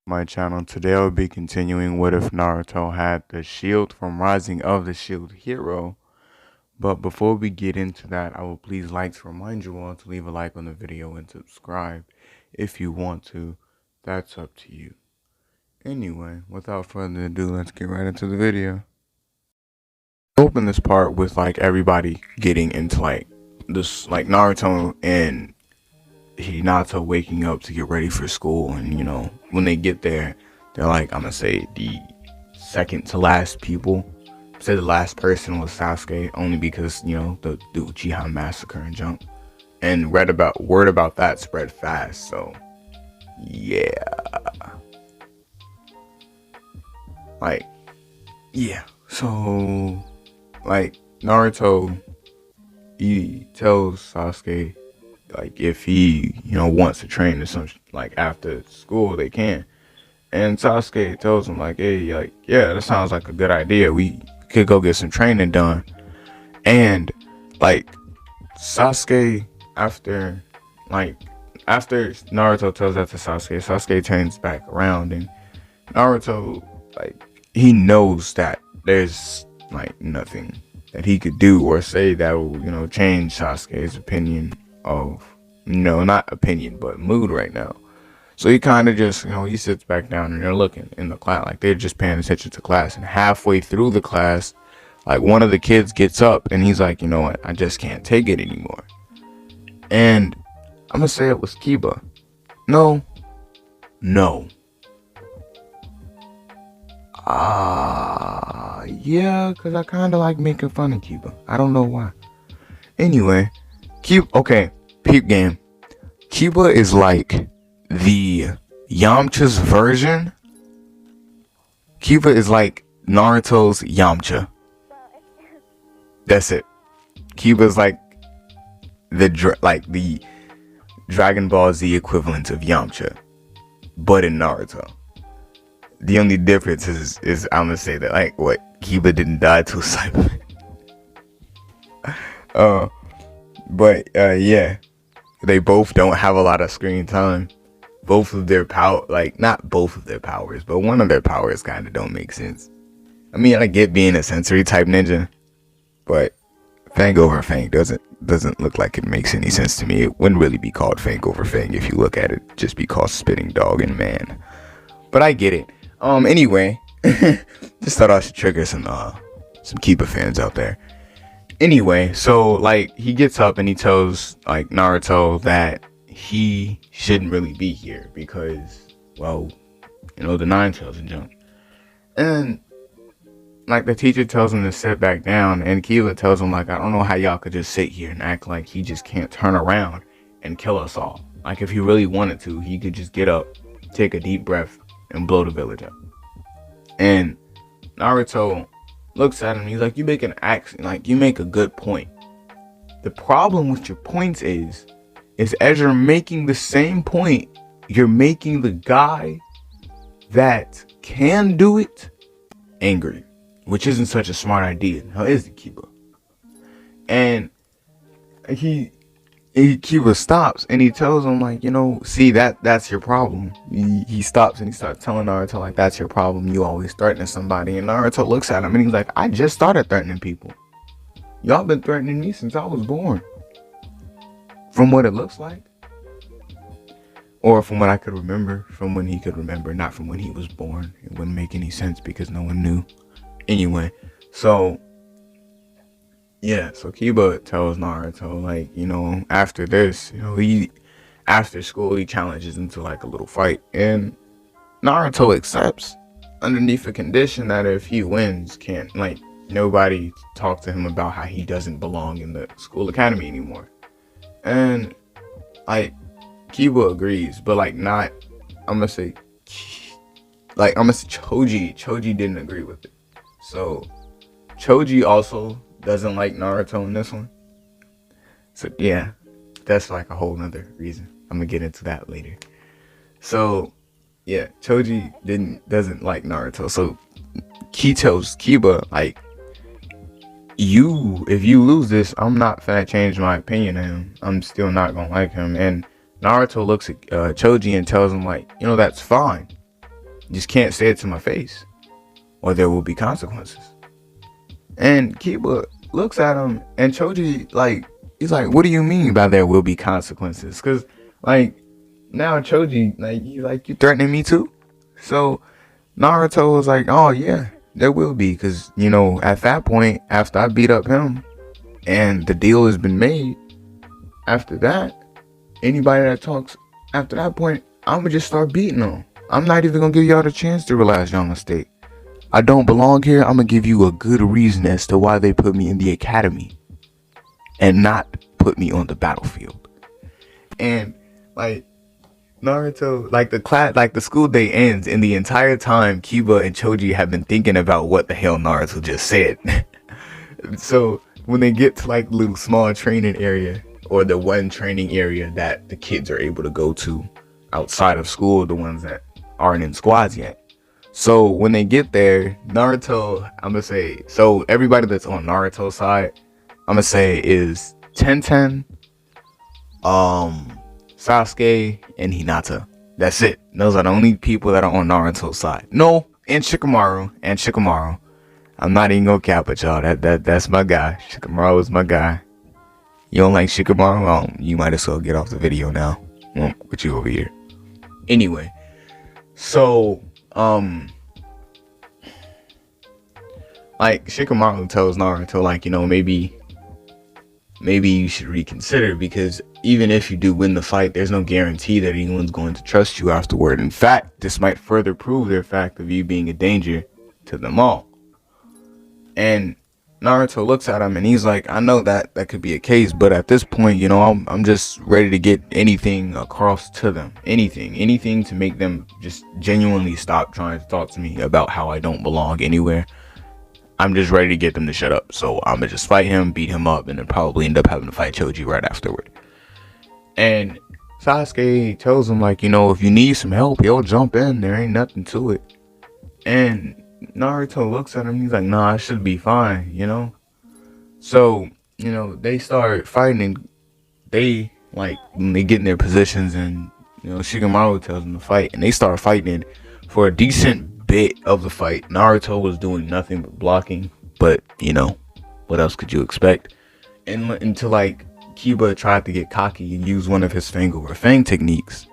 My channel. Today I'll be continuing what if Naruto had the shield from Rising of the Shield Hero. But before we get into that, I will please like to remind you all to leave a like on the video and subscribe if you want to. That's up to you. Anyway, without further ado, let's get right into the video. Open this part with like everybody getting into like this, like Naruto and Hinata waking up to get ready for school, and when they get there, they're like, I'm gonna say the second to last people. Say the last person was Sasuke, only because the Uchiha massacre and junk, and word about that spread fast. So yeah, like yeah. So like Naruto, he tells Sasuke like if he wants to train or something, like after school they can. And Sasuke tells him like, hey, like, yeah, that sounds like a good idea. We could go get some training done. And like Sasuke, after Naruto tells that to Sasuke turns back around, and Naruto, like, he knows that there's like nothing that he could do or say that will change Sasuke's opinion of not opinion but mood right now. So he kind of just he sits back down, and they're looking in the class, like they're just paying attention to class. And halfway through the class, like one of the kids gets up and he's like, you know what, I just can't take it anymore. And I'm gonna say it was Kiba. No. Yeah, because I kind of like making fun of Kiba. I don't know why. Anyway, peep game. Kiba is like the Yamcha's version. Kiba is like Naruto's Yamcha. That's it. Kiba is like the Dragon Ball Z equivalent of Yamcha, but in Naruto. The only difference is I'm gonna say that like what Kiba didn't die to Cyberman. Yeah, they both don't have a lot of screen time. Both of their not both of their powers, but one of their powers kind of don't make sense. I mean, I get being a sensory type ninja, but Fang over Fang doesn't look like it makes any sense to me. It wouldn't really be called Fang over Fang if you look at it. Just be called Spitting Dog and Man. But I get it. Anyway, just thought I should trigger some Kiba fans out there. Anyway, so like he gets up and he tells like Naruto that he shouldn't really be here because, well, the Nine Tails and junk. And like the teacher tells him to sit back down, and Kiba tells him like, I don't know how y'all could just sit here and act like he just can't turn around and kill us all. Like if he really wanted to, he could just get up, take a deep breath, and blow the village up. And Naruto looks at him, he's like, you make a good point. The problem with your points is as you're making the same point, you're making the guy that can do it angry, which isn't such a smart idea. How is it, Kiba? And Kiba stops and he tells him like, see, that's your problem. He stops and he starts telling Naruto like, that's your problem. You always threatening somebody. And Naruto looks at him and he's like, I just started threatening people. Y'all been threatening me since I was born. From what it looks like. Or from what I could remember, from when he could remember, not from when he was born. It wouldn't make any sense because no one knew. Anyway, so yeah, so Kiba tells Naruto like, after this, after school he challenges him to like a little fight, and Naruto accepts underneath a condition that if he wins, can't like nobody talk to him about how he doesn't belong in the school academy anymore. And like Kiba agrees, but like not, I'm gonna say Choji didn't agree with it. So Choji also doesn't like Naruto in this one. So yeah, that's like a whole nother reason. I'm gonna get into that later. So yeah, Choji doesn't like Naruto. So he tells Kiba like, if you lose this, I'm not finna change my opinion of him. I'm still not gonna like him. And Naruto looks at Choji and tells him like, that's fine. just can't say it to my face, or there will be consequences. And Kiba looks at him, and Choji, like, he's like, what do you mean by there will be consequences? Because, like, now Choji, like, you threatening me too? So Naruto was like, oh yeah, there will be. Because, you know, at that point, after I beat up him, and the deal has been made, after that, anybody that talks after that point, I'm going to just start beating them. I'm not even going to give y'all the chance to realize y'all mistake. I don't belong here. I'm going to give you a good reason as to why they put me in the academy and not put me on the battlefield. And, like, Naruto, like, the school day ends, and the entire time Kiba and Choji have been thinking about what the hell Naruto just said. So when they get to, like, little small training area, or the one training area that the kids are able to go to outside of school, the ones that aren't in squads yet. So when they get there, Naruto, I'm gonna say, so everybody that's on Naruto's side, I'm gonna say is Tenten, Sasuke, and Hinata. That's it. Those are the only people that are on Naruto's side. No, and Shikamaru. I'm not even gonna cap it, y'all. That's my guy. Shikamaru is my guy. You don't like Shikamaru? Well, you might as well get off the video now. Put you over here. Anyway, so like, Shikamaru tells Naruto, like, you know, maybe you should reconsider, because even if you do win the fight, there's no guarantee that anyone's going to trust you afterward. In fact, this might further prove their fact of you being a danger to them all. And Naruto looks at him and he's like, I know that could be a case, but at this point, you know, I'm just ready to get anything across to them. Anything to make them just genuinely stop trying to talk to me about how I don't belong anywhere. I'm just ready to get them to shut up. So I'm gonna just fight him, beat him up, and then probably end up having to fight Choji right afterward. And Sasuke tells him, like, you know, if you need some help, he'll jump in. There ain't nothing to it. And Naruto looks at him, he's like, nah, I should be fine, you know? So, you know, they start fighting, and they get in their positions, and, you know, Shikamaru tells them to fight, and they start fighting. For a decent bit of the fight, Naruto was doing nothing but blocking, but, you know, what else could you expect? And until, like, Kiba tried to get cocky and use one of his Fang over Fang techniques.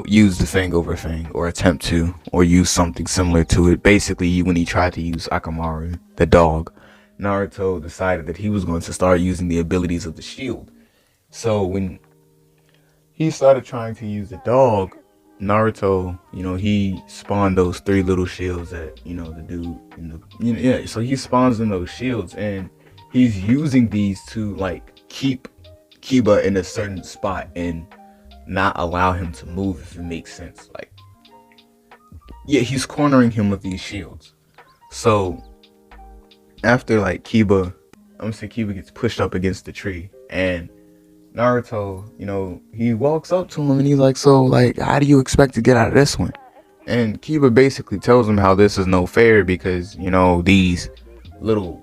Use the Fang over Fang, or attempt to, or use something similar to it. Basically, when he tried to use Akamaru, the dog, Naruto decided that he was going to start using the abilities of the shield. So when he started trying to use the dog, Naruto, you know, he spawned those 3 little shields that, you know, the dude, yeah, so he spawns in those shields, and he's using these to, like, keep Kiba in a certain spot and not allow him to move, if it makes sense. Like, yeah, he's cornering him with these shields. So after, like, Kiba gets pushed up against the tree, and Naruto, you know, he walks up to him and he's like, so, like, how do you expect to get out of this one? And Kiba basically tells him how this is no fair, because, you know, these little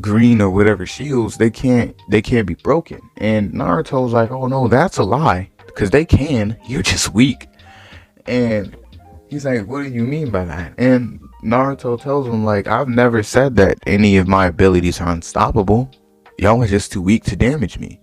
green or whatever shields, they can't be broken. And Naruto's like, oh no, that's a lie, because they can, you're just weak. And he's like, what do you mean by that? And Naruto tells him, like, I've never said that any of my abilities are unstoppable. Y'all are just too weak to damage me.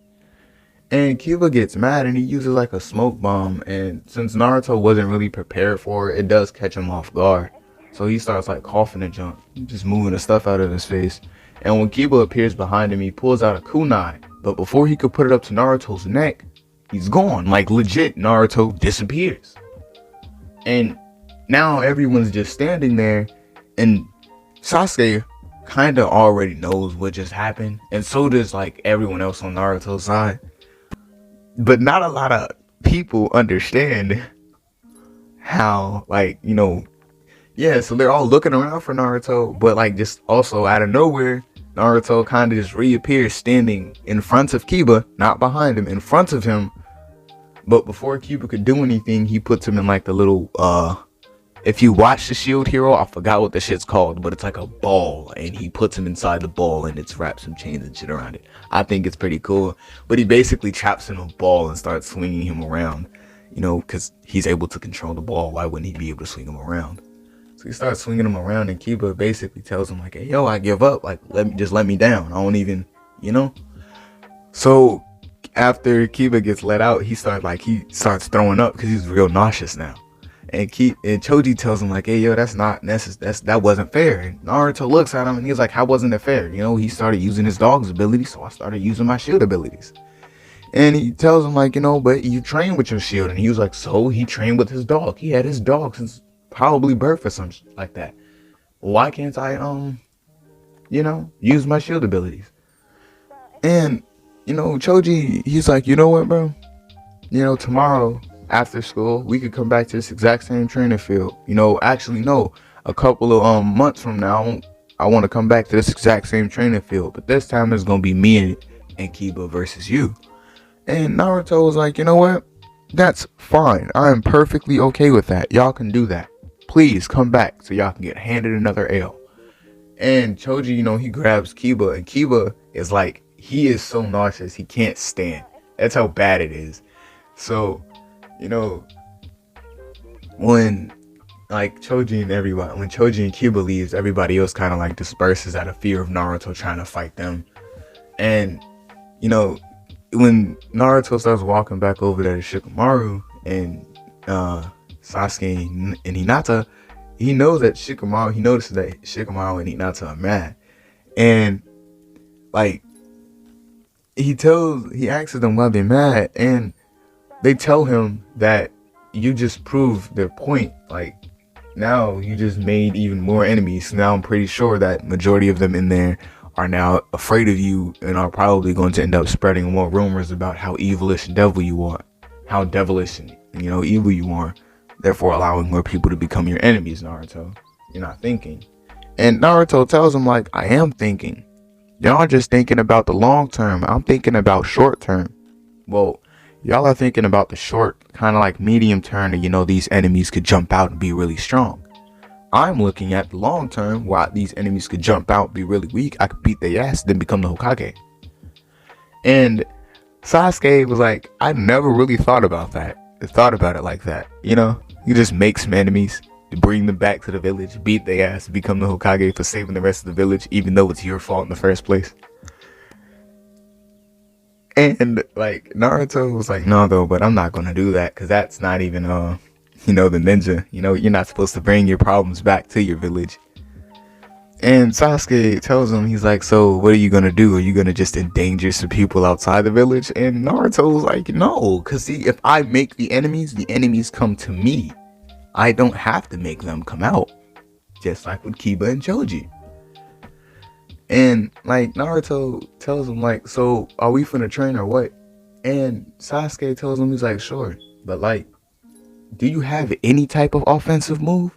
And Kiba gets mad, and he uses, like, a smoke bomb, and since Naruto wasn't really prepared for it, it does catch him off guard. So he starts, like, coughing and junk, just moving the stuff out of his face. And when Kiba appears behind him, he pulls out a kunai. But before he could put it up to Naruto's neck, he's gone. Like, legit, Naruto disappears. And now everyone's just standing there. And Sasuke kind of already knows what just happened. And so does, like, everyone else on Naruto's side. But not a lot of people understand how, like, you know, yeah, so they're all looking around for Naruto, but, like, just also out of nowhere, Naruto kind of just reappears standing in front of Kiba, not behind him, in front of him. But before Kiba could do anything, he puts him in, like, the little, if you watch the Shield Hero, I forgot what the shit's called, but it's like a ball, and he puts him inside the ball, and it's wrapped some chains and shit around it. I think it's pretty cool, but he basically traps him in a ball and starts swinging him around. you know, because he's able to control the ball. Why wouldn't he be able to swing him around? So he starts swinging him around, and Kiba basically tells him like, hey, yo, I give up. Like, let me down. I don't even, you know. So after Kiba gets let out, he starts throwing up because he's real nauseous now. And Choji tells him like, hey, yo, that's not necessary. That wasn't fair. And Naruto looks at him and he's like, how wasn't it fair? You know, he started using his dog's abilities, so I started using my shield abilities. And he tells him like, you know, but you train with your shield. And he was like, so he trained with his dog. He had his dog since probably birth or something like that. Why can't I, you know, use my shield abilities? And, you know, Choji, he's like, you know what, bro? You know, tomorrow after school, we could come back to this exact same training field. You know, actually, no, a couple of months from now, I want to come back to this exact same training field. But this time it's going to be me and Kiba versus you. And Naruto was like, you know what? That's fine. I am perfectly okay with that. Y'all can do that. Please come back so y'all can get handed another L. And Choji, you know, he grabs Kiba, and Kiba is like, he is so nauseous, he can't stand. That's how bad it is. So, you know, when Choji and Kiba leaves, everybody else kind of like disperses out of fear of Naruto trying to fight them. And, you know, when Naruto starts walking back over there to Shikamaru and Sasuke and Hinata, he notices that Shikamaru and Hinata are mad. And like he asks them why they're mad, and they tell him that you just proved their point. Like, now you just made even more enemies. Now I'm pretty sure that majority of them in there are now afraid of you and are probably going to end up spreading more rumors about how evilish and devilish and, you know, evil you are, therefore allowing more people to become your enemies. Naruto, you're not thinking. And Naruto tells him like, I am thinking. Y'all just thinking about the long term. I'm thinking about short term. Well, y'all are thinking about the short, kind of like medium term, and you know, these enemies could jump out and be really strong. I'm looking at the long term, while these enemies could jump out, be really weak. I could beat their ass, then become the Hokage. And Sasuke was like, I never really thought about it like that. You know, you just make some enemies, bring them back to the village, beat their ass, become the Hokage for saving the rest of the village, even though it's your fault in the first place. And like Naruto was like, no though, but I'm not gonna do that, because that's not even you know, the ninja. You know, you're not supposed to bring your problems back to your village. And Sasuke tells him, he's like, so what are you gonna do? Are you gonna just endanger some people outside the village? And Naruto's like, no, because see, if I make the enemies come to me. I don't have to make them come out, just like with Kiba and Choji. And like Naruto tells him like, so are we finna train or what? And Sasuke tells him, he's like, sure, but like, do you have any type of offensive move?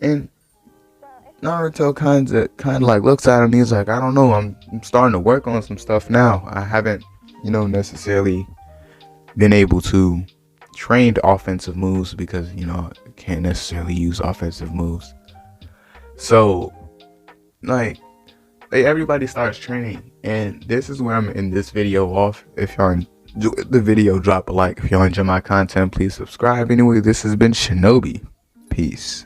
And Naruto kind of like looks at him, he's like, I don't know, I'm starting to work on some stuff now. I haven't, you know, necessarily been able to train offensive moves because, you know, I can't necessarily use offensive moves. So like, everybody starts training, and this is where I'm in this video off. If y'all enjoy the video, drop a like. If y'all enjoy my content, please subscribe. Anyway, this has been Shinobi. Peace.